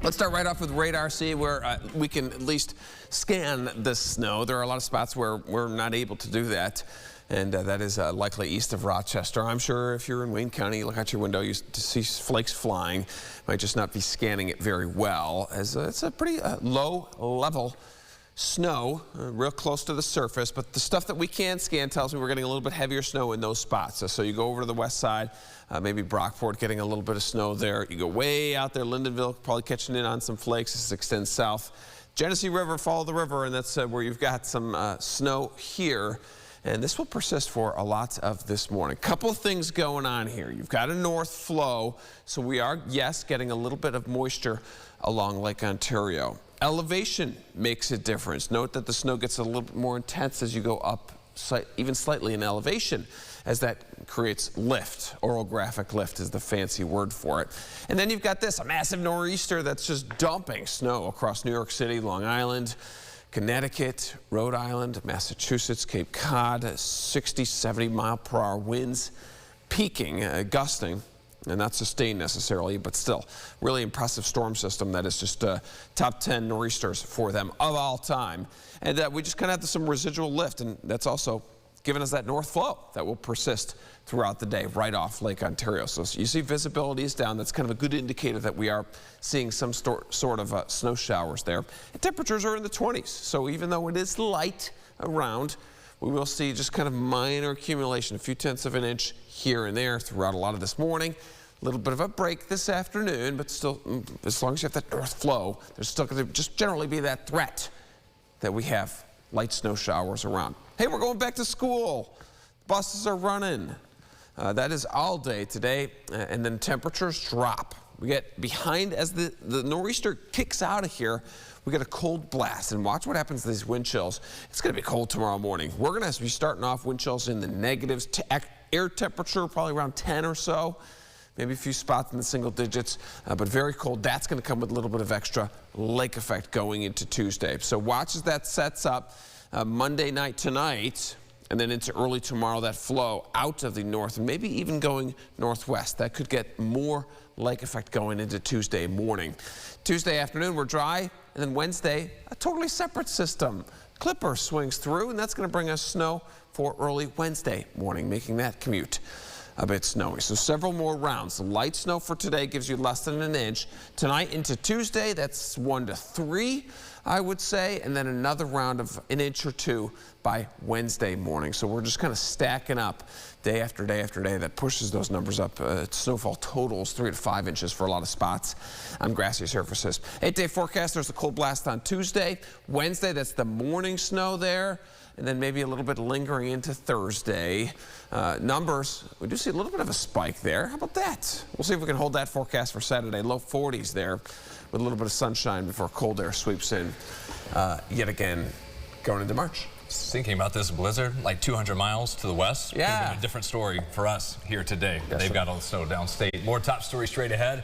Let's start right off with radar, see where we can at least scan the snow. There are a lot of spots where we're not able to do that, and that is likely east of Rochester. I'm sure if you're in Wayne County, you look out your window, you see flakes flying. Might just not be scanning it very well, as it's a pretty low level snow, real close to the surface, but the stuff that we can scan tells me we're getting a little bit heavier snow in those spots. So you go over to the west side, maybe Brockport getting a little bit of snow there. You go way out there, Lindenville probably catching in on some flakes as it extends south. Genesee River, follow the river, and that's where you've got some snow here. And this will persist for a lot of this morning. Couple of things going on here. You've got a north flow, so we are, yes, getting a little bit of moisture along Lake Ontario. Elevation makes a difference. Note that the snow gets a little bit more intense as you go up even slightly in elevation, as that creates lift. Orographic lift is the fancy word for it. And then you've got this, a massive nor'easter that's just dumping snow across New York City, Long Island, Connecticut, Rhode Island, Massachusetts, Cape Cod, 60, 70 mile per hour winds, peaking, gusting. And not sustained necessarily, but still really impressive storm system that is just top 10 nor'easters for them of all time. And we just kind of have some residual lift, and that's also giving us that north flow that will persist throughout the day right off Lake Ontario. So you see visibility is down. That's kind of a good indicator that we are seeing some sort of snow showers there. And temperatures are in the 20s. So even though it is light around, we will see just kind of minor accumulation, a few tenths of an inch here and there throughout a lot of this morning. A little bit of a break this afternoon, but still, as long as you have that north flow, there's still going to just generally be that threat that we have light snow showers around. Hey, we're going back to school. Buses are running. That is all day today, and then temperatures drop. We get behind as the nor'easter kicks out of here. We get a cold blast, and watch what happens to these wind chills. It's going to be cold tomorrow morning. We're going to be starting off wind chills in the negatives. Air temperature probably around 10 or so. Maybe a few spots in the single digits, but very cold. That's going to come with a little bit of extra lake effect going into Tuesday. So watch as that sets up Monday night tonight, and then into early tomorrow, that flow out of the north and maybe even going northwest. That could get more lake effect going into Tuesday morning. Tuesday afternoon, we're dry, and then Wednesday, a totally separate system. Clipper swings through, and that's going to bring us snow for early Wednesday morning, making that commute a bit snowy. So several more rounds. The light snow for today gives you less than an inch. Tonight into Tuesday, that's 1 to 3, I would say, and then another round of an inch or 2 by Wednesday morning. So we're just kind of stacking up day after day after day. That pushes those numbers up. Snowfall totals 3 to 5 inches for a lot of spots on grassy surfaces. 8-day forecast, there's a cold blast on Tuesday. Wednesday, that's the morning snow there, and then maybe a little bit lingering into Thursday. Numbers, we do see a little bit of a spike there. How about that? We'll see if we can hold that forecast for Saturday. Low 40s there with a little bit of sunshine before cold air sweeps in yet again going into March. Thinking about this blizzard, like 200 miles to the west. Yeah. Could have been a different story for us here today. Yes, They've got all the snow downstate. More top story straight ahead.